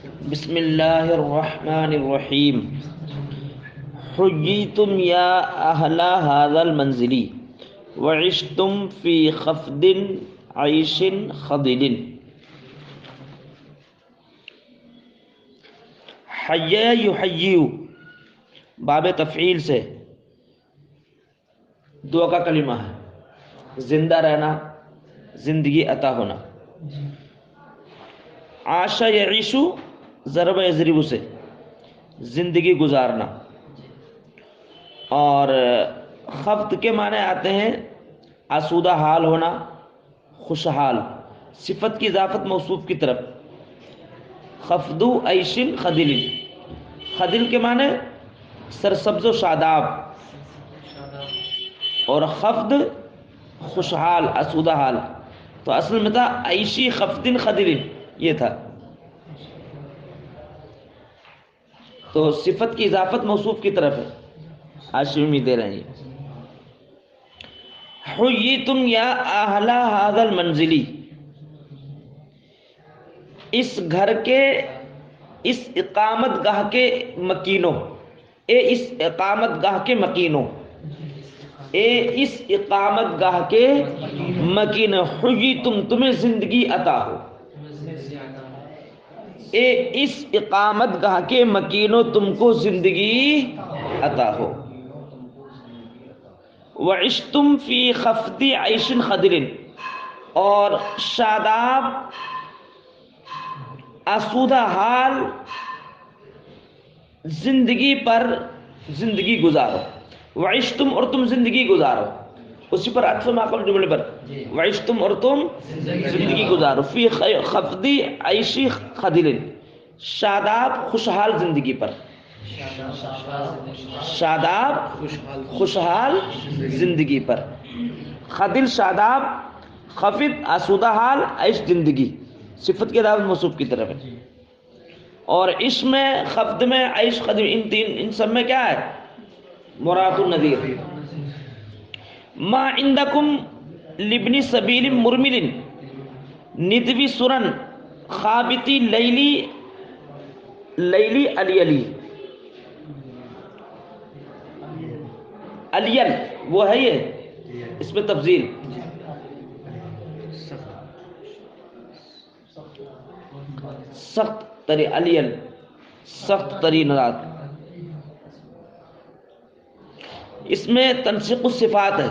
بسم اللہ الرحمن الرحیم حییتم یا اہل ھذا المنزل وعشتم فی خفد عیش خضل. حیا یحیی باب تفعیل سے دعا کا کلمہ ہے، زندہ رہنا، زندگی عطا ہونا. عاشا یعیشو ضرب یضرب سے زندگی گزارنا، اور خفت کے معنی آتے ہیں آسودہ حال ہونا، خوشحال. صفت کی اضافت موصوف کی طرف. خفد عیش خدل، خدل کے معنی سرسبز و شاداب، اور خفد خوشحال آسودہ حال. تو اصل میں تھا عیشی خفدن خدل، یہ تھا. تو صفت کی اضافت موصوف کی طرف ہے. ہاشمی دے رہے ہیں. حییتم یا اہل ھذا المنزل، اس گھر کے، اس اقامت گاہ کے مکینوں، اس اقامت گاہ کے مکینوں، اس اقامت گاہ کے مکینوں. حییتم تمہیں زندگی عطا ہو، اس اقامت گاہ کے مکینوں تم کو زندگی عطا ہو. وعشتم فی خفد عیش خضر، اور شاداب آسودہ حال زندگی پر زندگی گزارو. وعشتم اور تم زندگی گزارو، اسی پر عطف ما قبل جملے پر. وعشتم اور تم زندگی گزارو فی خفد عیش خضر، شاداب خوشحال زندگی پر. شاداب خوشحال زندگی پر. خضر شاداب، خفت آسودہ حال، عیش زندگی. صفت کے دعوت موصوف کی طرف ہے. اور اس میں خفد میں عیش خضر ان سب میں کیا ہے؟ مراد النذیر. ما عندکم لابن سبیل مرمل ندوی سرن خابتی لیلی لیلی علی علیل، وہ ہے یہ، اس میں تفضیل. سخت تری علیل، سخت ترین رات. اس میں تنسیق الصفات ہے.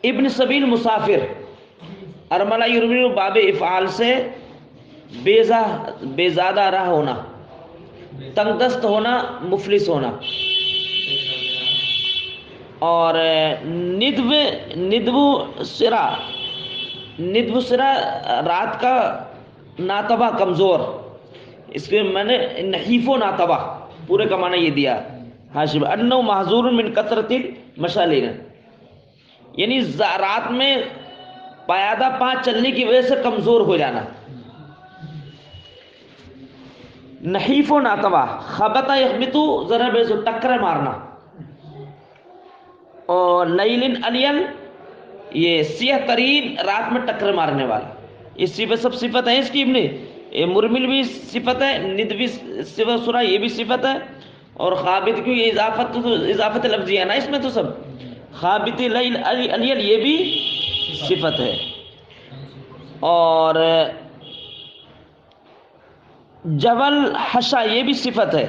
ابن سبیل مسافر، ارملہ یرمل باب افعال سے بے زادہ راہ ہونا، تنگ دست ہونا، مفلس ہونا. اور ندو سرا رات کا ناتبہ کمزور. اس کے میں نے نحیف و ناتبہ پورے کا معنی یہ دیا. حاشب انه محظور من کثرت المشالین، یعنی رات میں پایادہ پا چلنے کی وجہ سے کمزور ہو جانا. نحیف و ناتبہ. خبطہ یخبطو ضرب ٹکر مارنا. اور لیل علیل یہ سیاہ ترین رات میں ٹکر مارنے والا. اس صفت سب صفت ہیں اس کی. ابن مرمل بھی صفت ہے، ندوی صفت سرا یہ بھی صفت ہے، اور خابط کی یہ اضافت لفظی ہے نا اس میں. تو سب خابط لیل علیل یہ بھی صفت ہے. اور جبل حشا یہ بھی صفت ہے.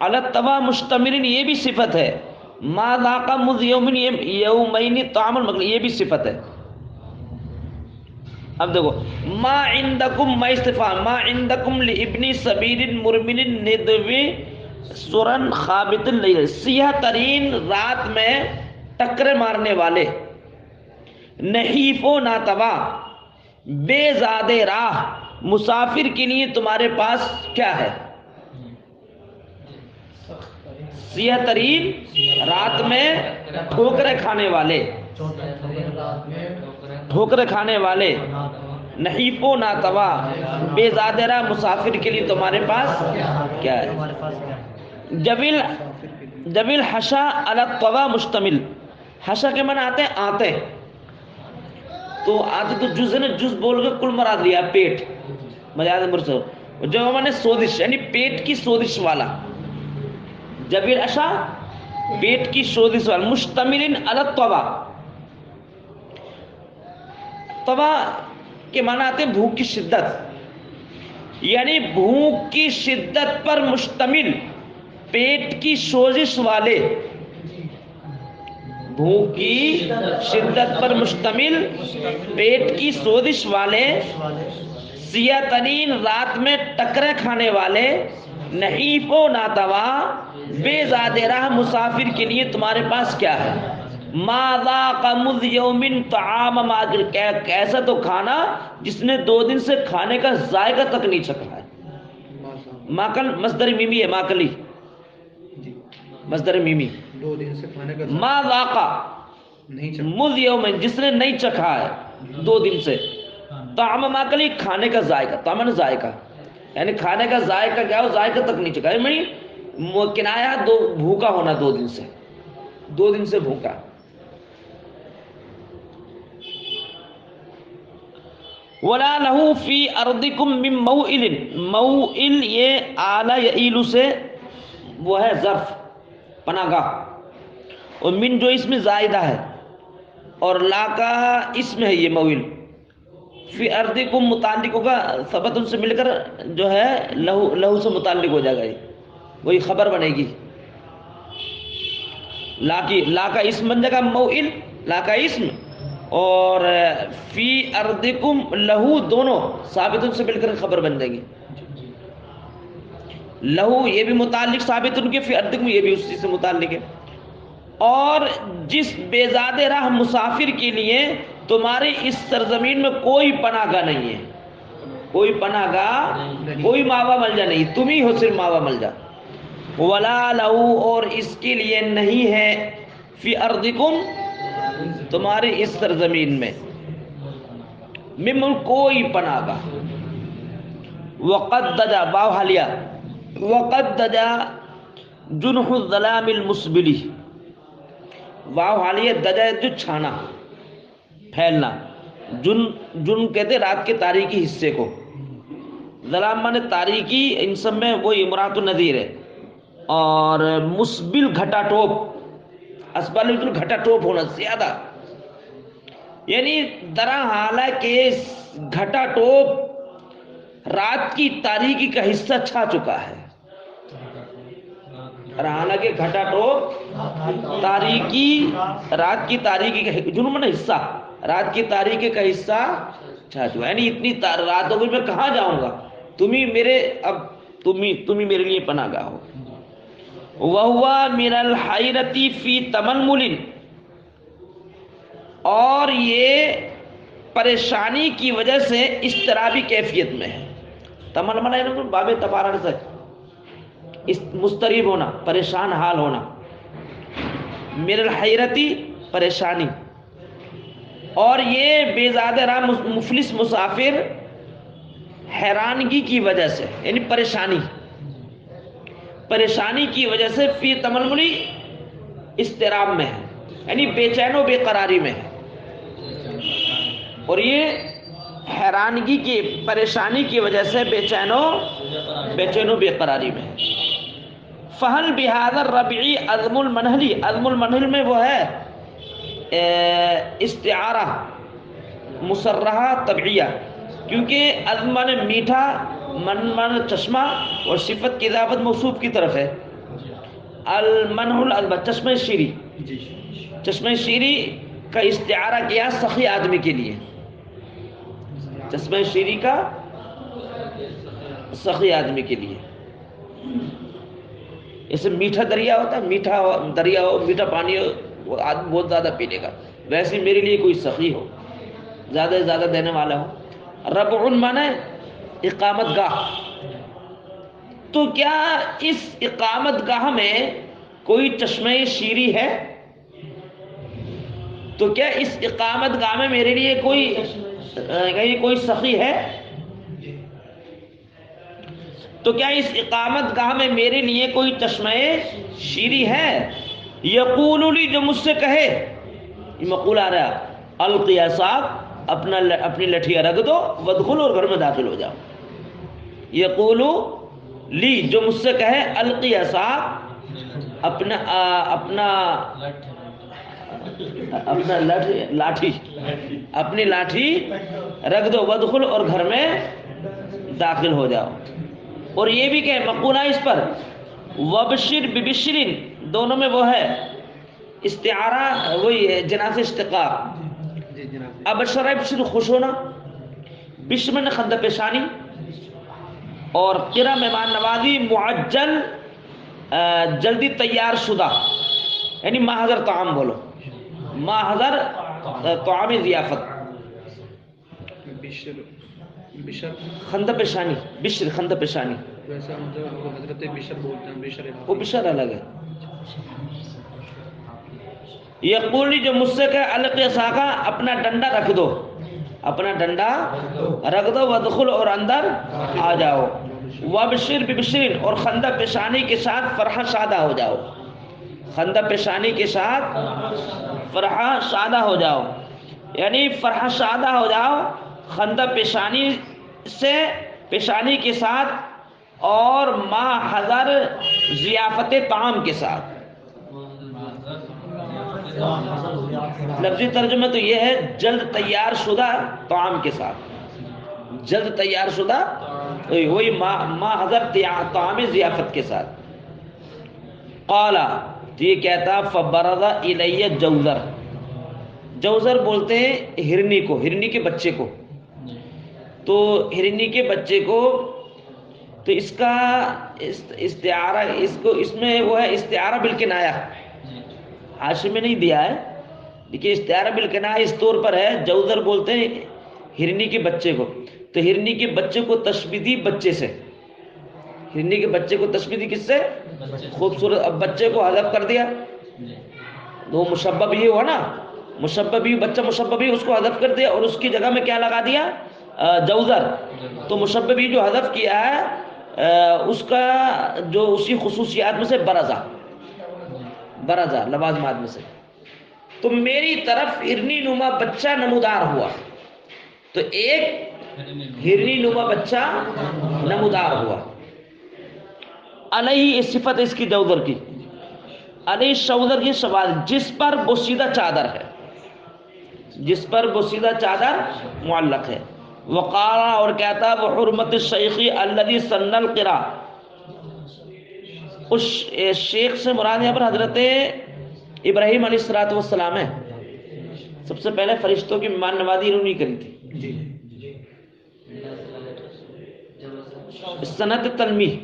التوا مشتمل یہ بھی صفت ہے. ما ذاق مذ یومین طعام المغل یہ بھی صفت ہے. اب دیکھو ما عندکم، ما استفهام، ما عندکم لابن سبیل مرمل ندوی سرن خابط اللیل، سیاہ ترین رات میں ٹکرے مارنے والے، نحیف و ناتوا، بے زاد راہ مسافر کے لیے تمہارے پاس کیا ہے؟ سیاہ ترین رات میں ٹھوکرے کھانے والے، ٹھوکرے کھانے والے، نحیف و ناتوا، بے زاد راہ مسافر کے لیے تمہارے پاس کیا ہے؟ جبل حشا الطوا مشتمل. حشا کے معنی آتے ہیں آتے، تو آتے تو جز ہے نا، جز بول کے کل مراد لیا پیٹ. مجاز مرسل جو مانے سوزش یعنی پیٹ کی سوزش والا، جبیر اشا پیٹ کی سوزش والا، مشتمل علی الطبع، طبع کے معنی آتے ہیں بھوک کی شدت، یعنی بھوک کی شدت پر مشتمل پیٹ کی سوزش والے، بھوک کی شدت پر مشتمل پیٹ کی سوزش والے، سیاتنین رات میں ٹکرے کھانے والے، نحیف و ناتوا بے زاد راہ مسافر کے لیے تمہارے پاس کیا ہے؟ ما ذاق مذ یوم طعام ماکل، کیسا تو کھانا جس نے 2 دن سے کھانے کا ذائقہ تک نہیں چکھا ہے۔ ماکل مصدر میمی ہے، ماکلی مصدر میمی، 2 دن سے کھانے کا ما ذاقا مذ یوم جس نے نہیں چکھا ہے 2 دن سے، طعام ماکلی کھانے کا ذائقہ، طعام ذائقہ یعنی کھانے کا ذائقہ کیا ہو، ذائقہ تک نہیں چکھا، یعنی کنایا بھوکا ہونا 2 دن سے، 2 دن سے بھوکا۔ وَلَا لَهُ فِي أَرْضِكُم مِّن مَوْئِلٍ، موئل یہ آلہ یعیل سے وہ ہے ظرف پناہ گاہ، اور من جو اس میں زائدہ ہے، اور لا کا اسم ہے یہ موئل، فی ارضکم متعلق ہوگا ثبت ان سے مل کر جو ہے لہو سے متعلق ہو جائے گا، وہی خبر بنے گی، لا کا اسم بن جائے گا موئل، لا کا اسم، اور فی ارضکم لہو دونوں ثابت ان سے مل کر خبر بن جائے گی، لہو یہ بھی متعلق ثابت ان کے، فی ارضکم یہ بھی اسی سے متعلق ہے، اور جس بیزاد راہ مسافر کے لیے تمہاری اس سرزمین میں کوئی پناہ گاہ نہیں ہے، کوئی پناہ گاہ، کوئی ماوا ملجا نہیں، تم ہی ہو صرف ماوا ملجا، ولا لہو اور اس کے لیے نہیں ہے، فی ارضکم تمہاری اس سرزمین میں، ممن کوئی پناہ گاہ، وقد دجا باو حالیہ، وقد دجا جنح الظلام المسبلی، واو حالیہ دجا جو چھانا پھیلنا، جن کہتے رات کے تاریکی حصے کو، ظلام مانے تاریکی، ان سب میں وہی امرات النذیر ہے، اور مسبل گھٹا ٹوپ، اسبال گھٹا ٹوپ ہونا زیادہ، یعنی درا حالانکہ گھٹا ٹوپ رات کی تاریکی کا حصہ چھا چکا ہے، حالانکہ گھٹا ٹوپ تاریکی، رات کی تاریکی کا جنون میں حصہ، رات کی تاریکی کا حصہ چھا چکا، یعنی اتنی راتوں میں کہاں جاؤں گا، تم ہی میرے، اب تم ہی میرے لیے پناہ گاہ ہو۔ وَهُوَ مِنَ الْحَيْرَةِ فِي تَمَلْمُلٍ، اور یہ پریشانی کی وجہ سے اضطرابی کیفیت میں ہے، تململ ہے نا باب تبارک سے مضطرب ہونا، پریشان حال ہونا، من الحیرتی پریشانی، اور یہ بیزاد راہ مفلس مسافر حیرانگی کی وجہ سے، یعنی پریشانی کی وجہ سے فی تململی اضطراب میں ہے، یعنی بے چین و بے قراری میں ہے، اور یہ حیرانگی کی پریشانی کی وجہ سے بے چین و بے قراری میں ہے۔ فہل بہذا الربیعی عظم المنہلی، عظم المنہل میں وہ ہے استعارہ مسرحہ طبعیہ، کیونکہ عظم مانے میٹھا، من مانے چشمہ، اور صفت کی اضافت موصوف کی طرف ہے، المنہل البت چشمہ شیری، چشمہ شیری کا استعارہ کیا سخی آدمی کے لیے، چشمہ شیری کا سخی آدمی کے لیے، اسے میٹھا دریا ہوتا ہے، میٹھا دریا ہو، میٹھا پانی ہو، وہ آدمی بہت زیادہ پینے کا، ویسے میرے لیے کوئی سخی ہو، زیادہ سے زیادہ دینے والا ہو۔ ربع مانے اقامت گاہ، تو کیا اس اقامت گاہ میں کوئی چشمہ شیری ہے؟ تو کیا اس اقامت گاہ میں میرے لیے کوئی سخی ہے؟ تو کیا اس اقامت گاہ میں میرے لیے کوئی چشمہ شیری ہے؟ یقول لی، جو مجھ سے کہے، یہ مقول آ رہا ہے، القی عصاک، اپنی لٹھیا رکھ دو، ودخل، اور گھر میں داخل ہو جاؤ، یقول لی، جو مجھ سے کہے القی عصا، اپنا لاٹھی، اپنی لاٹھی رکھ دو، ودخل، اور گھر میں داخل ہو جاؤ. اور یہ بھی کہ مقولہ اس پر وبشر ببشرین، دونوں میں وہ ہے استعارہ، وہی ہے جناس اشتقاق. ابشر ابشر، خوش ہونا، بشر نے خند پیشانی، اور قرا مہمان نوازی معجل، جلدی تیار شدہ، یعنی ماحضر طعام بولو، ماحضر طعام ضیافت. بشر خند پیشانی، بشر خند پیشانی، ویسا مطلب حضرت بشر بولتے ہیں، بشر وہ بشر الگ ہے. یقولی، جو مجھ سے کہ القی عصاکا، اپنا ڈنڈا رکھ دو، اپنا ڈنڈا رکھ دو، ودخل، اور اندر آ جاؤ، وبشر ببشرین، اور خندہ پیشانی کے ساتھ فرحہ شادہ ہو جاؤ، خندہ پیشانی کے ساتھ فرحہ شادہ ہو جاؤ، یعنی فرحہ شادہ ہو جاؤ خندہ پیشانی سے، پیشانی کے ساتھ، اور ما حضر ضیافت طعام کے ساتھ. لفظی ترجمہ تو یہ ہے جلد تیار شدہ طعام کے ساتھ، جلد تیار شدہ، وہی ما حضر طعام ضیافت کے ساتھ. قال، تو یہ کہتا فبرز الی جوزر، جوزر بولتے ہیں ہرنی کو، ہرنی کے بچے کو. تو ہرنی کے بچے کو، تو اس کا استعارہ، اس میں وہ ہے استعارہ بالکنایہ، حاشی میں نہیں دیا ہے لیکن استعارہ بالکنایہ اس طور پر ہے. جوزر بولتے ہیں ہرنی کے بچے کو، تو ہرنی کے بچے کو تشبیہ دی بچے سے، ہرنی کے بچے کو تشبیہ دی کس سے؟ خوبصورت. اب بچے کو حذف کر دیا، وہ مشبہ بھی ہوا نا، مشبہ بھی، بچہ مشبہ بھی، اس کو حذف کر دیا، اور اس کی جگہ میں کیا لگا دیا؟ جوزر. تو مشبہ بھی جو حذف کیا ہے اس کا جو اسی خصوصیات میں سے برزہ، برزہ لوازمات میں سے. تو میری طرف ہرنی نما بچہ نمودار ہوا، تو ایک ہرنی نما بچہ نمودار ہوا. علیہ، اس صفت اس کی جوزر کی، علیہ شوزر کی سوال، جس پر بوسیدہ چادر ہے، جس پر بوسیدہ چادر معلق ہے. وقال، اور کہتا وہ حرمت الشیخی الذی سن القرا، اس شیخ سے مراد یہاں پر حضرت ابراہیم علیہ الصلوۃ والسلام ہے. سب سے پہلے فرشتوں کی مہمان نوازی انہوں نے کری تھی. سنت تنمیہ،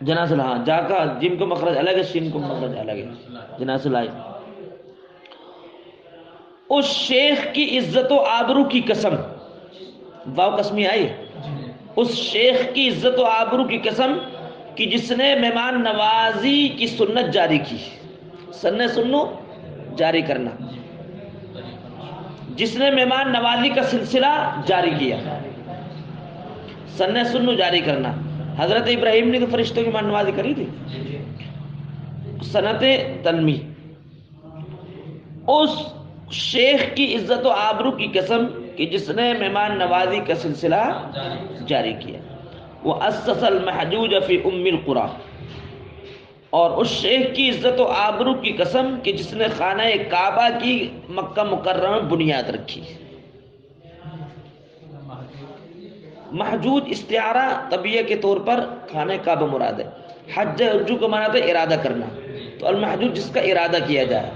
جناس، ہاں جا کا جن کو مخرج الگ ہے، شین کو مخرج الگ ہے، جناس لائی. اس شیخ کی عزت و آبرو کی قسم، واو قسمی آئی، اس شیخ کی عزت و آبرو کی قسم کہ جس نے مہمان نوازی کی سنت جاری کی، سنو جاری کرنا، جس نے مہمان نوازی کا سلسلہ جاری کیا، سنو جاری کرنا. حضرت ابراہیم نے تو فرشتوں کی مہمان نوازی کری تھی. سنت تنمی، اس شیخ کی عزت و آبرو کی قسم کہ جس نے مہمان نوازی کا سلسلہ جاری کیا. وہ اسس المحجوج فی ام القری، اور اس شیخ کی عزت و آبرو کی قسم کہ جس نے خانہ کعبہ کی مکہ مکرمہ میں بنیاد رکھی. محجوج استعارہ طبیعہ کے طور پر خانہ کعبہ مراد ہے. حج رجوع کا معنی ہے ارادہ کرنا، تو المحجوج جس کا ارادہ کیا جائے،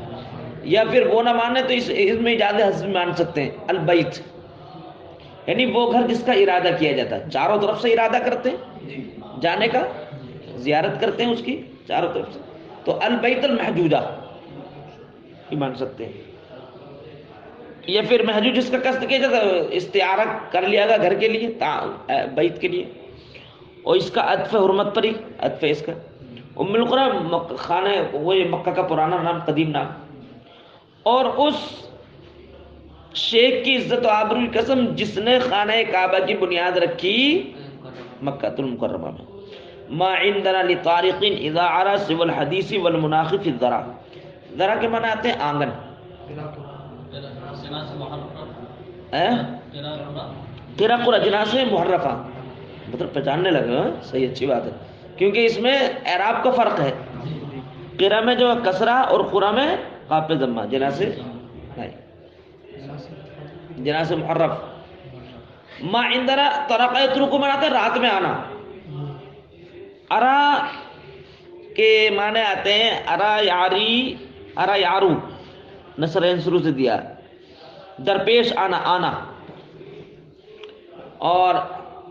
یا پھر وہ نہ مانے تو اس میں اجازت حسب مان سکتے ہیں. البیت یعنی وہ گھر جس کا ارادہ کیا جاتا ہے، چاروں طرف سے ارادہ کرتے ہیں جانے کا، زیارت کرتے ہیں اس کی چاروں طرف سے، تو البیت المحجوجہ یہ مان سکتے ہیں. یا پھر محجوج جس کا قصد کیا جاتا ہے، استعارہ کر لیا گا گھر کے لیے، بیت کے لیے، اور اس کا عطف حرمت پر ہی عطف اس کا. ام القری خانہ وہی مکہ کا پرانا نام، قدیم نام. اور اس شیخ کی عزت و آبرو کی قسم جس نے خانہ کعبہ کی بنیاد رکھی مکہ المکرمہ میں. ما عندنا لطارق اذا عرى سوى الحديث والمناخ في الذرا، ذرا کے معنی آتے ہیں آنگن. قرا قرا جنا سے محرفہ، مطلب پہچاننے لگے. ہاں صحیح، اچھی بات ہے، کیونکہ اس میں اعراب کا فرق ہے. قرا میں جو کسرہ اور قرا میں قاف پہ ضمہ، جنا سے جنا سے محرف. ما عندنا طرق یترک مناتے رات میں آنا. ارا کے معنی آتے ہیں ارا یاری، ارا یارو، نصر شروع سے دیا، درپیش آنا، آنا. اور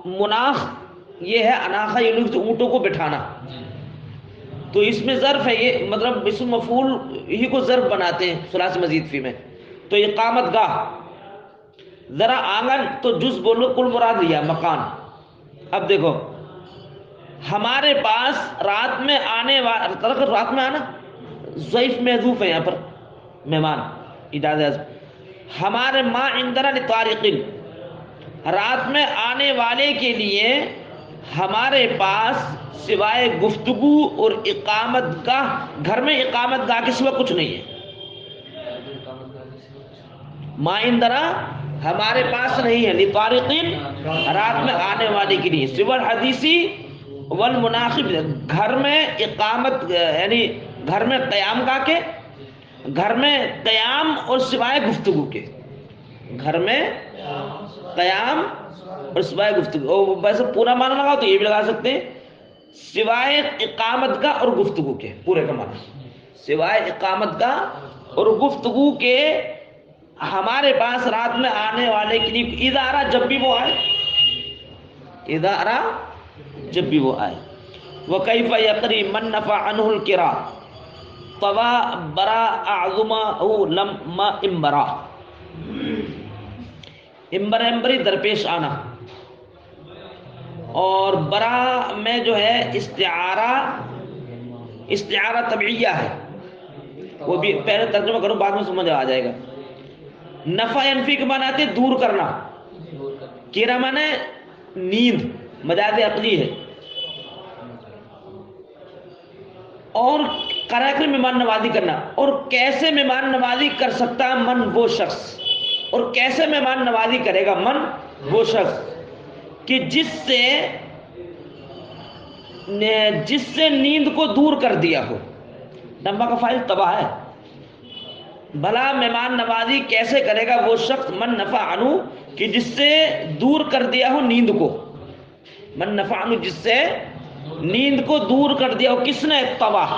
مناخ یہ ہے اناخا یلوک اونٹوں کو بٹھانا. تو اس میں ظرف ہے، یہ مطلب اسم مفعول ہی کو ظرف بناتے ہیں ثلاثی مزید فی میں. تو اقامت گاہ، ذرا آنگن تو جز بولو، کل مراد لیا مکان. اب دیکھو ہمارے پاس رات میں آنے والا، رات میں آنا ضعیف محذوف ہے یہاں پر، مہمان اجازت. ہمارے ما عندنا لطارقین، رات میں آنے والے کے لیے ہمارے پاس سوائے گفتگو اور اقامت گاہ، گھر میں اقامت گاہ کے سوا کچھ نہیں ہے. ما عندنا ہمارے پاس نہیں ہے، لطارقین رات میں آنے والے کے لیے، سوى الحدیثی والمناخب، گھر میں اقامت یعنی گھر میں قیام گاہ کے، گھر میں قیام اور سوائے گفتگو کے، گھر میں قیام اور سوائے گفتگو. اور ویسے پورا معنی لگاؤ تو یہ بھی لگا سکتے ہیں سوائے اقامت کا اور گفتگو کے، پورے کا معنی سوائے اقامت کا اور گفتگو کے ہمارے پاس رات میں آنے والے کے لیے ادارہ جب بھی وہ آئے، ادارہ جب بھی وہ آئے. وَكَيْفَ يَقْرِي مَنْ نَفَعَ عَنْهُ الْقِرَاءَ طَوَا بَرَا أَعْظُمَهُ لَمَّا إِمْبَرَا. امبر امبری درپیش آنا، اور برا میں جو ہے استعارہ، استعارہ طبعیہ ہے، وہ بھی پہلے ترجمہ کروں بعد میں سمجھ آ جائے گا. نفع ینفی کے معنی آتے دور کرنا، کیرا معنی نیند، مجاز عقلی ہے. اور قرار مہمان نوازی کرنا، اور کیسے مہمان نوازی کر سکتا ہے من وہ شخص، اور کیسے مہمان نوازی کرے گا من وہ شخص کہ جس سے نیند کو دور کر دیا ہو. نمبا کا فائل تباہ ہے. بھلا مہمان نوازی کیسے کرے گا وہ شخص من نفع عنہ کہ جس سے دور کر دیا ہو نیند کو، من نفع عنہ جس سے نیند کو دور کر دیا ہو. کس نے؟ تباہ.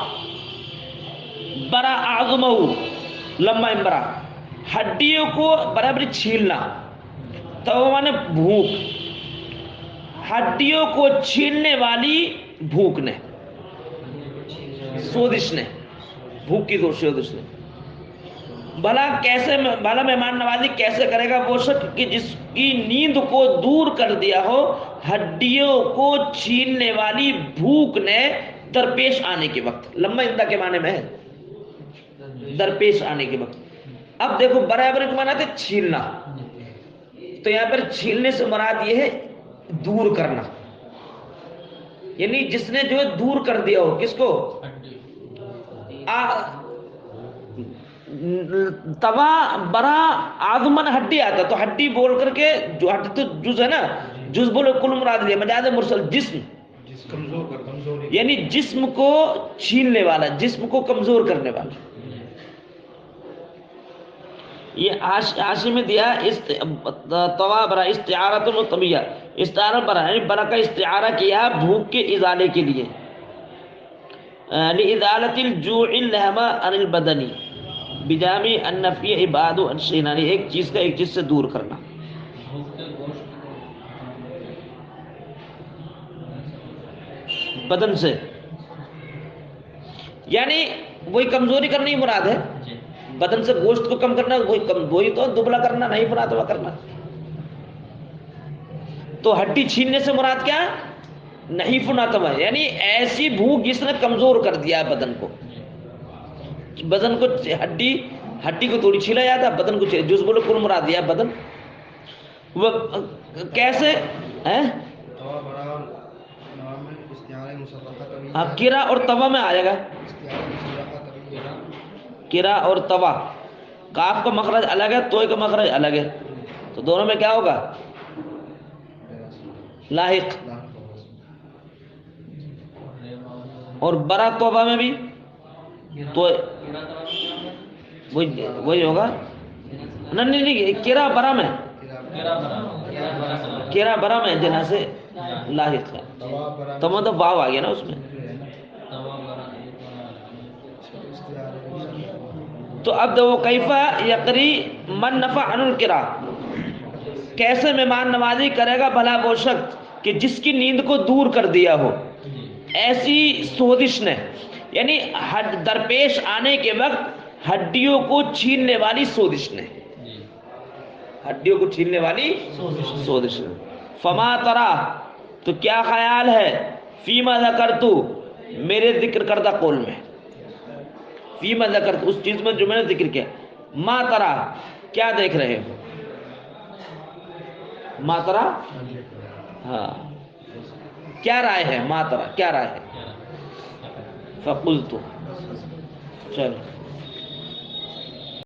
برا اعظمہ لما امبرا، ہڈیوں کو برابر چھیلنا. تو مانے بھوک، ہڈیوں کو چھیلنے والی بھوک نے، سوزش نے، بھوک کی سوزش نے. بھلا کیسے، بھلا مہمان نوازی کیسے کرے گا وہ شخص کہ جس کی نیند کو دور کر دیا ہو ہڈیوں کو چھیلنے والی بھوک نے درپیش آنے کے وقت. لمبا اندہ کے معنی میں ہے درپیش آنے کے وقت. اب دیکھو برابر کے معنی ہے چھیلنا، تو یہاں پر چھیلنے سے مراد یہ ہے دور کرنا، یعنی جس نے جو ہے دور کر دیا ہو. کس کو؟ توا برا آدمن ہڈی آتا، تو ہڈی بول کر کے جو ہڈی تو جز ہے نا، جز بولو کل مراد لیا مجاز مرسل جسم، یعنی جسم کو چھیننے والا، جسم کو کمزور کرنے والا. یہ حاشی میں دیا توا برا استعارۃ الطبیہ، استعارہ برا یعنی برا کا استعارہ کیا بھوک کے ازالے کے لیے. لِإِذَالَةِ الْجُوعِ اللَّهْمَ عَنِ الْبَدَنِ بِجَامِ النَّفْيِ عِبَادُ الشَّيْنَانِ، ایک چیز کا ایک چیز سے دور کرنا. بدن سے یعنی وہی کمزوری کرنی مراد ہے، بدن سے گوشت کو کم کرنا، وہی تو دبلا کرنا نہیں مراد ہوا کرنا. تو ہڈی چھیننے سے مراد کیا؟ نہیں فناتما، یعنی ایسی بھوک جس نے کمزور کر دیا بدن کو. بدن کو ہڈی کو تھوڑی چھیلا جاتا، بدن کو جز بولو کل مراد دیا بدن. وہ کیسے ہے؟ کرا اور توا میں آئے گا، کرا اور توا. کاف کا مخرج الگ ہے، توئے کا مخرج الگ ہے. تو دونوں میں کیا ہوگا؟ لاحق. اور برا توبہ میں بھی تو وہی ہوگا. نہیں کرا برا میں، کرا برا میں جنا سے لاحق ہے. تو مطلب واو آ گیا نا اس میں. تو اب وہ کیفا یقری من نفع عن القرا، کیسے مہمان نوازی کرے گا بھلا وہ شخص کہ جس کی نیند کو دور کر دیا ہو ایسی سوزش نے، یعنی درپیش آنے کے وقت ہڈیوں کو چھیننے والی سوزش نے، ہڈیوں کو چھیننے والی سوزش نے. فما ترا، تو کیا خیال ہے، فیما ذکرتو، میرے ذکر کردہ قول میں، فیما ذکرتو اس چیز میں جو میں نے ذکر کیا، ما ترا کیا دیکھ رہے ہو، ما ترا ہاں کیا رائے ہے، ما ترا کیا رائے ہے. فقلت، چلو